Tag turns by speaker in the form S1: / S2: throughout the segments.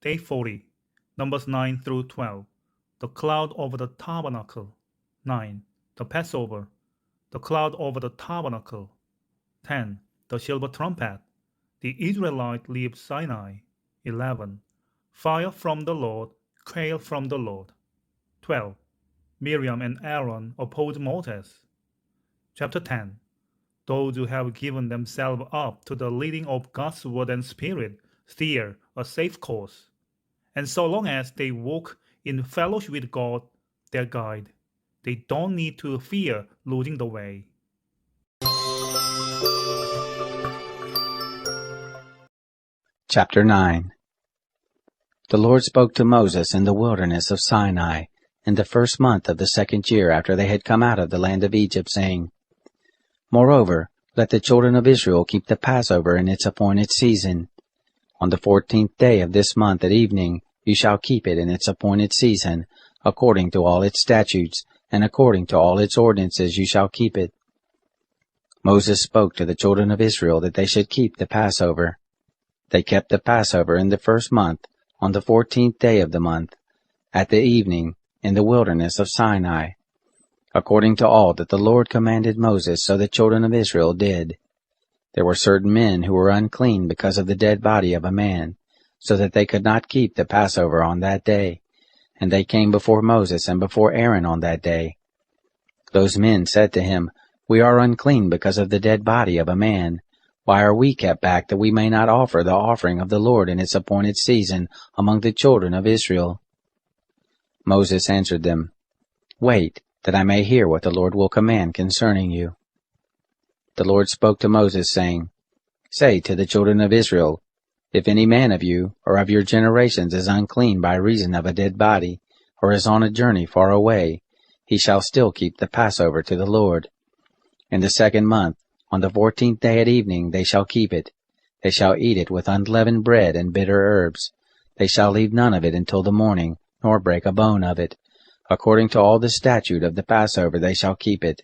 S1: Day 40, Numbers 9 through 12. The cloud over the tabernacle. 9. The Passover. The cloud over the tabernacle. 10. The silver trumpet. The Israelite leave Sinai. 11. Fire from the Lord, quail from the Lord. 12. Miriam and Aaron oppose Moses. Chapter 10. Those who have given themselves up to the leading of God's word and spirit steer a safe course. And so long as they walk in fellowship with God, their guide, they don't need to fear losing the way.
S2: Chapter 9. The Lord spoke to Moses in the wilderness of Sinai in the first month of the second year after they had come out of the land of Egypt, saying, Moreover, let the children of Israel keep the Passover in its appointed season. On the 14th day of this month at evening you shall keep it in its appointed season, according to all its statutes, and according to all its ordinances you shall keep it. Moses spoke to the children of Israel that they should keep the Passover. They kept the Passover in the first month, on the 14th day of the month, at the evening, in the wilderness of Sinai, according to all that the Lord commanded Moses, so the children of Israel did. There were certain men who were unclean because of the dead body of a man, so that they could not keep the Passover on that day, and they came before Moses and before Aaron on that day. Those men said to him, We are unclean because of the dead body of a man. Why are we kept back that we may not offer the offering of the Lord in its appointed season among the children of Israel? Moses answered them, Wait, that I may hear what the Lord will command concerning you. The Lord spoke to Moses, saying, Say to the children of Israel, If any man of you or of your generations is unclean by reason of a dead body, or is on a journey far away, he shall still keep the Passover to the Lord. In the second month, on the 14th day at evening, they shall keep it. They shall eat it with unleavened bread and bitter herbs. They shall leave none of it until the morning, nor break a bone of it. According to all the statute of the Passover they shall keep it.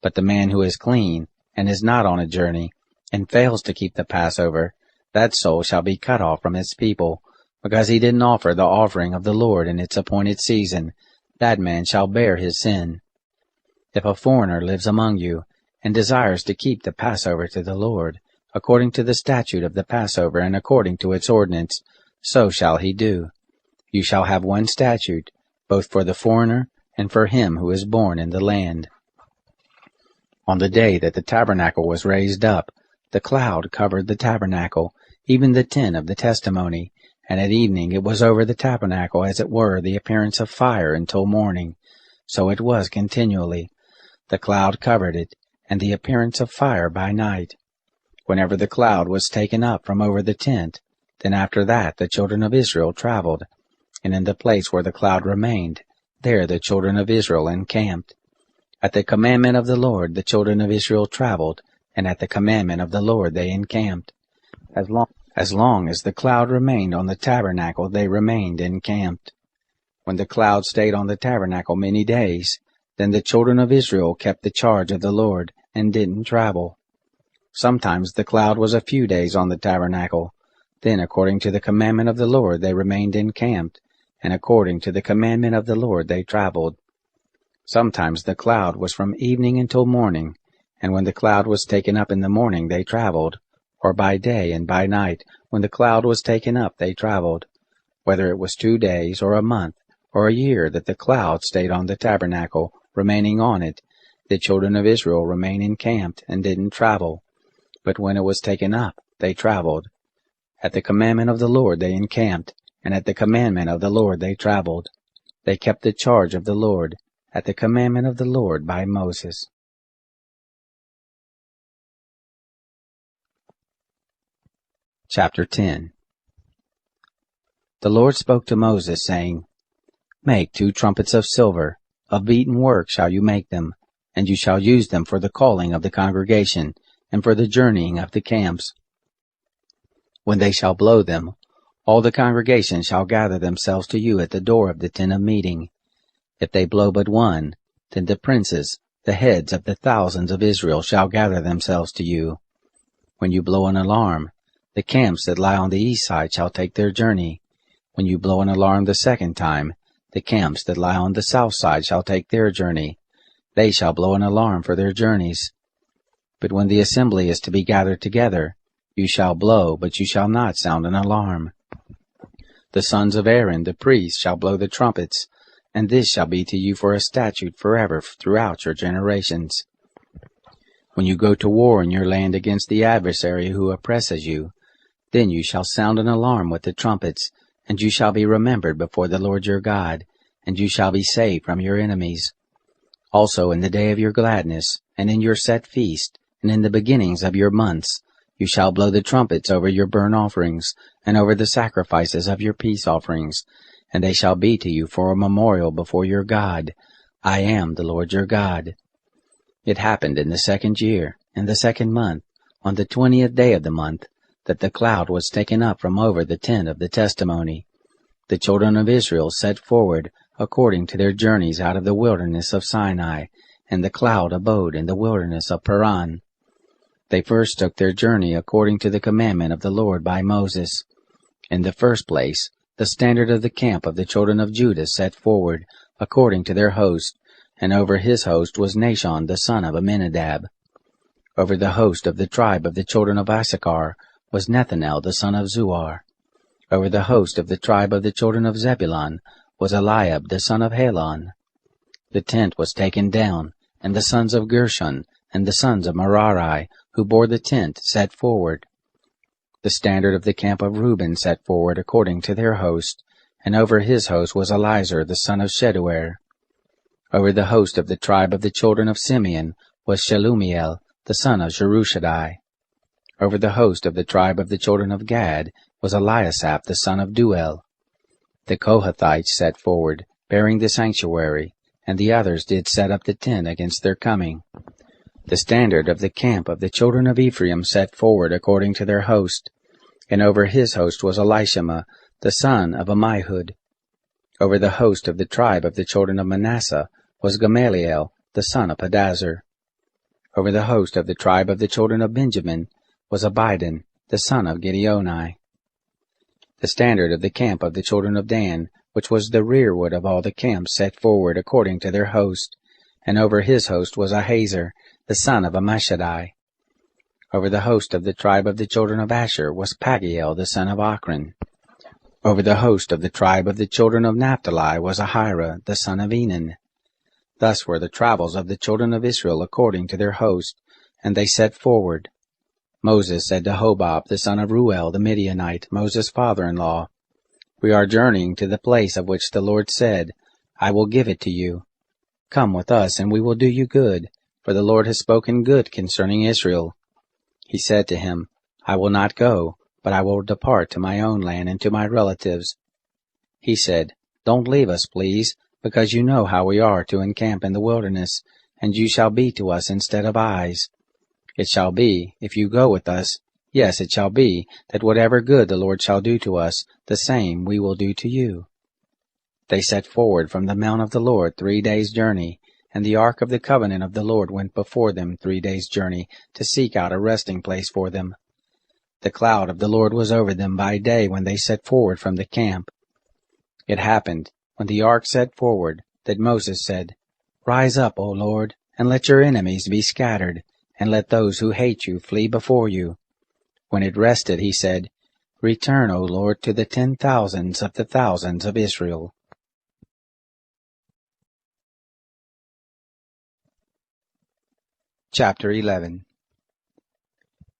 S2: But the man who is clean, and is not on a journey, and fails to keep the Passover, that soul shall be cut off from its people, because he didn't offer the offering of the Lord in its appointed season. That man shall bear his sin. If a foreigner lives among you, and desires to keep the Passover to the Lord, according to the statute of the Passover and according to its ordinance, so shall he do. You shall have one statute, both for the foreigner and for him who is born in the land. On the day that the tabernacle was raised up, the cloud covered the tabernacle, even the tent of the testimony, and at evening it was over the tabernacle as it were the appearance of fire until morning. So it was continually. The cloud covered it, and the appearance of fire by night. Whenever the cloud was taken up from over the tent, then after that the children of Israel traveled, and in the place where the cloud remained, there the children of Israel encamped. At the commandment of the Lord the children of Israel traveled, and at the commandment of the Lord they encamped. As long as the cloud remained on the tabernacle they remained encamped. When the cloud stayed on the tabernacle many days, then the children of Israel kept the charge of the Lord, and didn't travel. Sometimes the cloud was a few days on the tabernacle. Then according to the commandment of the Lord they remained encamped, and according to the commandment of the Lord they traveled. Sometimes the cloud was from evening until morning, and when the cloud was taken up in the morning they traveled, or by day and by night, when the cloud was taken up they traveled. Whether it was 2 days, or a month, or a year that the cloud stayed on the tabernacle, remaining on it, the children of Israel remained encamped and didn't travel. But when it was taken up, they traveled. At the commandment of the Lord they encamped, and at the commandment of the Lord they traveled. They kept the charge of the Lord, at the commandment of the Lord by Moses. Chapter 10. The Lord spoke to Moses, saying, Make 2 trumpets of silver, of beaten work shall you make them, and you shall use them for the calling of the congregation, and for the journeying of the camps. When they shall blow them, all the congregation shall gather themselves to you at the door of the tent of meeting. If they blow but one, then the princes, the heads of the thousands of Israel, shall gather themselves to you. When you blow an alarm, the camps that lie on the east side shall take their journey. When you blow an alarm the second time, the camps that lie on the south side shall take their journey. They shall blow an alarm for their journeys. But when the assembly is to be gathered together, you shall blow, but you shall not sound an alarm. The sons of Aaron, the priests, shall blow the trumpets, and this shall be to you for a statute forever throughout your generations. When you go to war in your land against the adversary who oppresses you, then you shall sound an alarm with the trumpets, and you shall be remembered before the Lord your God, and you shall be saved from your enemies. Also in the day of your gladness, and in your set feast, and in the beginnings of your months, you shall blow the trumpets over your burnt offerings, and over the sacrifices of your peace offerings, and they shall be to you for a memorial before your God. I am the Lord your God. It happened in the 2nd year, in the 2nd month, on the 20th day of the month, that the cloud was taken up from over the tent of the testimony. The children of Israel set forward according to their journeys out of the wilderness of Sinai, and the cloud abode in the wilderness of Paran. They first took their journey according to the commandment of the Lord by Moses. In the first place, the standard of the camp of the children of Judah set forward according to their host, and over his host was Nahshon the son of Amminadab. Over the host of the tribe of the children of Issachar was Nethanel the son of Zuar. Over the host of the tribe of the children of Zebulun was Eliab the son of Helon. The tent was taken down, and the sons of Gershon and the sons of Merari, who bore the tent, set forward. The standard of the camp of Reuben set forward according to their host, and over his host was Elizur the son of Sheduer. Over the host of the tribe of the children of Simeon was Shelumiel the son of Jerushadai. Over the host of the tribe of the children of Gad was Eliasaph the son of Duel. The Kohathites set forward, bearing the sanctuary, and the others did set up the tent against their coming. The standard of the camp of the children of Ephraim set forward according to their host, and over his host was Elishama the son of Ammihud. Over the host of the tribe of the children of Manasseh was Gamaliel the son of Pedazur. Over the host of the tribe of the children of Benjamin was Abidan the son of Gideoni. The standard of the camp of the children of Dan, which was the rearward of all the camps, set forward according to their host, and over his host was Ahazer the son of Ammishaddai. Over the host of the tribe of the children of Asher was Pagiel the son of Ochran. Over the host of the tribe of the children of Naphtali was Ahira the son of Enan. Thus were the travels of the children of Israel according to their host, and they set forward. Moses said to Hobab the son of Ruel the Midianite, Moses' father-in-law, We are journeying to the place of which the Lord said, I will give it to you. Come with us, and we will do you good, for the Lord has spoken good concerning Israel. He said to him, I will not go, but I will depart to my own land and to my relatives. He said, Don't leave us, please, because you know how we are to encamp in the wilderness, and you shall be to us instead of eyes. It shall be, if you go with us, yes, it shall be, that whatever good the Lord shall do to us, the same we will do to you. They set forward from the mount of the Lord 3 days' journey, and the ark of the covenant of the Lord went before them 3 days' journey, to seek out a resting place for them. The cloud of the Lord was over them by day when they set forward from the camp. It happened, when the ark set forward, that Moses said, Rise up, O Lord, and let your enemies be scattered, and let those who hate you flee before you. When it rested, he said, Return, O Lord, to the 10,000s of the thousands of Israel. Chapter 11.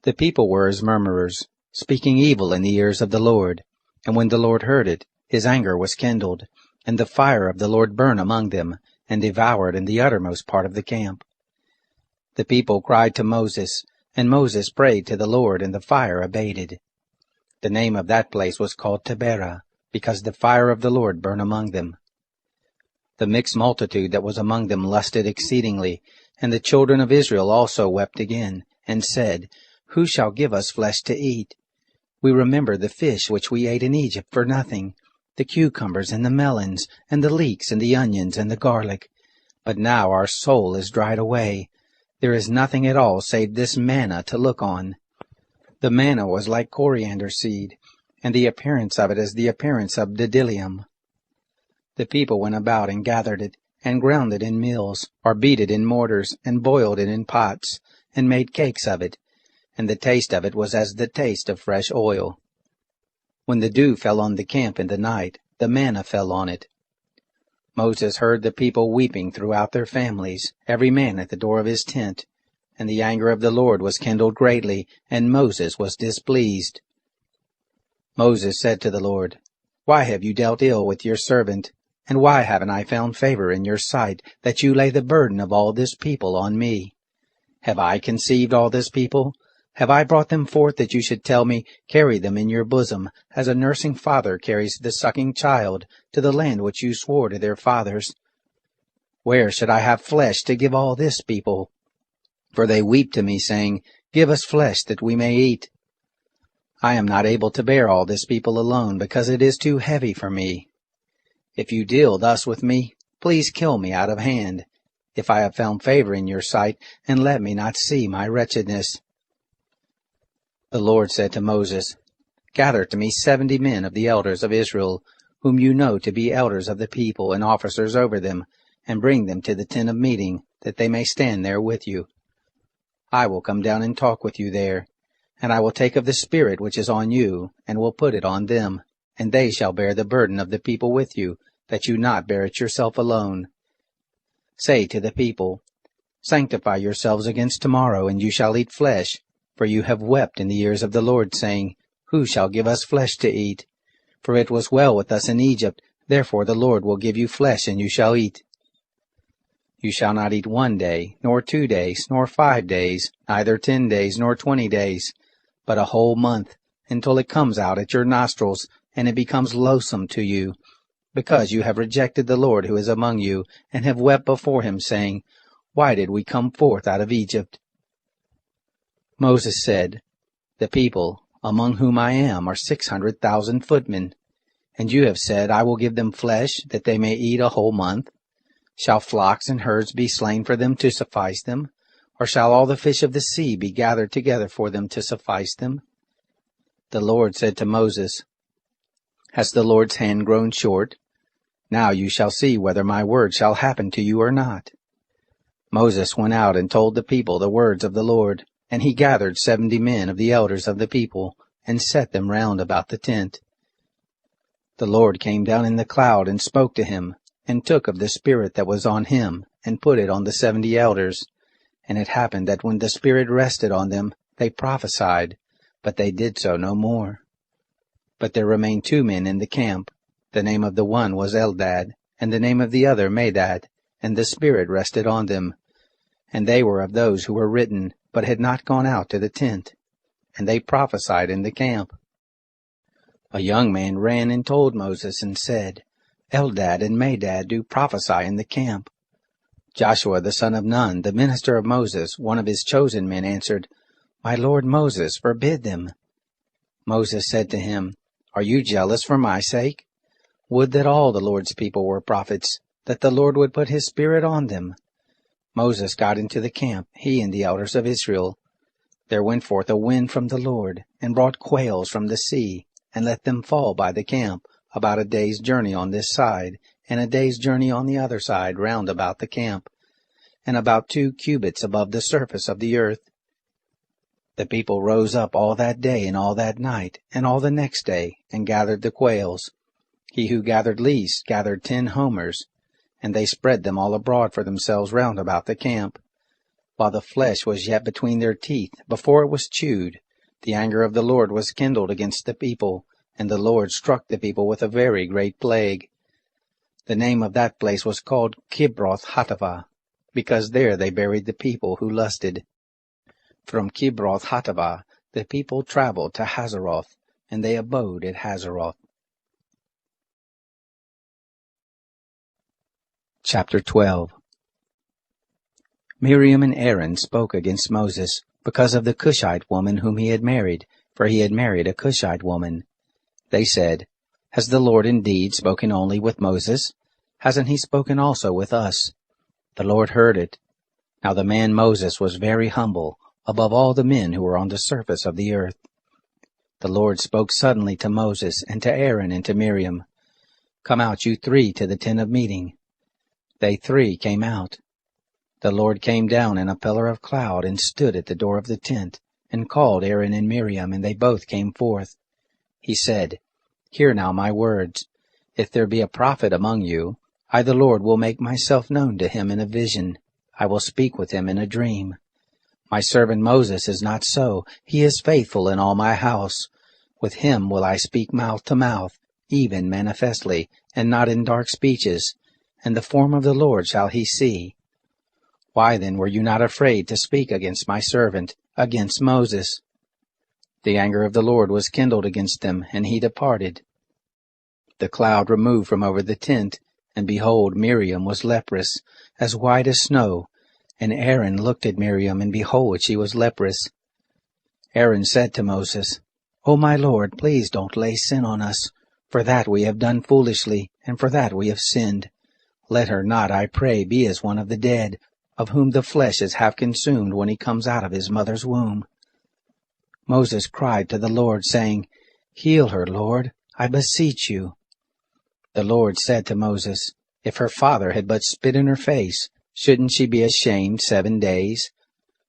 S2: The people were as murmurers, speaking evil in the ears of the Lord. And when the Lord heard it, his anger was kindled, and the fire of the Lord burned among them, and devoured in the uttermost part of the camp. The people cried to Moses, and Moses prayed to the Lord, and the fire abated. The name of that place was called Taberah, because the fire of the Lord burned among them. The mixed multitude that was among them lusted exceedingly, and the children of Israel also wept again, and said, Who shall give us flesh to eat? We remember the fish which we ate in Egypt for nothing, the cucumbers and the melons, and the leeks and the onions and the garlic. But now our soul is dried away. There is nothing at all save this manna to look on. The manna was like coriander seed, and the appearance of it as the appearance of bdellium. The people went about and gathered it, and ground it in mills, or beat it in mortars, and boiled it in pots, and made cakes of it, and the taste of it was as the taste of fresh oil. When the dew fell on the camp in the night, the manna fell on it. Moses heard the people weeping throughout their families, every man at the door of his tent, and the anger of the Lord was kindled greatly, and Moses was displeased. Moses said to the Lord, Why have you dealt ill with your servant? And why haven't I found favor in your sight, that you lay the burden of all this people on me? Have I conceived all this people? Have I brought them forth that you should tell me, Carry them in your bosom, as a nursing father carries the sucking child, to the land which you swore to their fathers? Where should I have flesh to give all this people? For they weep to me, saying, Give us flesh that we may eat. I am not able to bear all this people alone, because it is too heavy for me. If you deal thus with me, please kill me out of hand, if I have found favor in your sight, and let me not see my wretchedness. The Lord said to Moses, Gather to me 70 men of the elders of Israel, whom you know to be elders of the people and officers over them, and bring them to the tent of meeting, that they may stand there with you. I will come down and talk with you there, and I will take of the Spirit which is on you, and will put it on them, and they shall bear the burden of the people with you, that you not bear it yourself alone. Say to the people, Sanctify yourselves against tomorrow, and you shall eat flesh, for you have wept in the ears of the Lord, saying, Who shall give us flesh to eat? For it was well with us in Egypt, therefore the Lord will give you flesh, and you shall eat. You shall not eat 1 day, nor 2 days, nor 5 days, neither 10 days, nor 20 days, but a whole month, until it comes out at your nostrils, and it becomes loathsome to you, because you have rejected the Lord who is among you, and have wept before him, saying, Why did we come forth out of Egypt? Moses said, The people, among whom I am, are 600,000 footmen. And you have said, I will give them flesh, that they may eat a whole month. Shall flocks and herds be slain for them to suffice them? Or shall all the fish of the sea be gathered together for them to suffice them? The Lord said to Moses, Has the Lord's hand grown short? Now you shall see whether my word shall happen to you or not. Moses went out and told the people the words of the Lord, and he gathered 70 men of the elders of the people, and set them round about the tent. The Lord came down in the cloud and spoke to him, and took of the Spirit that was on him, and put it on the 70 elders. And it happened that when the Spirit rested on them, they prophesied, but they did so no more. But there remained 2 men in the camp. The name of the one was Eldad, and the name of the other Medad, and the Spirit rested on them. And they were of those who were written, but had not gone out to the tent, and they prophesied in the camp. A young man ran and told Moses, and said, Eldad and Medad do prophesy in the camp. Joshua the son of Nun, the minister of Moses, one of his chosen men, answered, My lord Moses, forbid them. Moses said to him, Are you jealous for my sake? Would that all the Lord's people were prophets, that the Lord would put his Spirit on them. Moses got into the camp, he and the elders of Israel. There went forth a wind from the Lord, and brought quails from the sea, and let them fall by the camp, about a day's journey on this side, and a day's journey on the other side round about the camp, and about 2 cubits above the surface of the earth. The people rose up all that day and all that night, and all the next day, and gathered the quails. He who gathered least gathered 10 homers, and they spread them all abroad for themselves round about the camp. While the flesh was yet between their teeth, before it was chewed, the anger of the Lord was kindled against the people, and the Lord struck the people with a very great plague. The name of that place was called Kibroth Hattaavah, because there they buried the people who lusted. From Kibroth Hattaavah the people traveled to Hazeroth, and they abode at Hazeroth. Chapter 12. Miriam and Aaron spoke against Moses because of the Cushite woman whom he had married, for he had married a Cushite woman. They said, Has the Lord indeed spoken only with Moses? Hasn't he spoken also with us? The Lord heard it. Now the man Moses was very humble, above all the men who were on the surface of the earth. The Lord spoke suddenly to Moses and to Aaron and to Miriam. "Come out, you three, to the tent of meeting." They three came out. The Lord came down in a pillar of cloud and stood at the door of the tent, and called Aaron and Miriam, and they both came forth. He said, "Hear now my words. If there be a prophet among you, I the Lord will make myself known to him in a vision. I will speak with him in a dream. My servant Moses is not so. He is faithful in all my house. With him will I speak mouth to mouth, even manifestly, and not in dark speeches, and the form of the Lord shall he see. Why then were you not afraid to speak against my servant, against Moses?" The anger of the Lord was kindled against them, and he departed. The cloud removed from over the tent, and behold, Miriam was leprous, as white as snow. And Aaron looked at Miriam, and behold, she was leprous. Aaron said to Moses, "O my Lord, please don't lay sin on us. For that we have done foolishly, and for that we have sinned. Let her not, I pray, be as one of the dead, of whom the flesh is half consumed when he comes out of his mother's womb." Moses cried to the Lord, saying, "Heal her, Lord, I beseech you." The Lord said to Moses, "If her father had but spit in her face, shouldn't she be ashamed 7 days?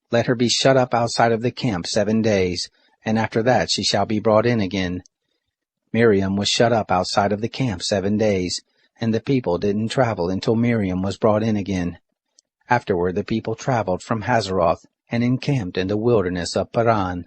S2: Let her be shut up outside of the camp 7 days, and after that she shall be brought in again." Miriam was shut up outside of the camp 7 days, and the people didn't travel until Miriam was brought in again. Afterward the people traveled from Hazeroth and encamped in the wilderness of Paran.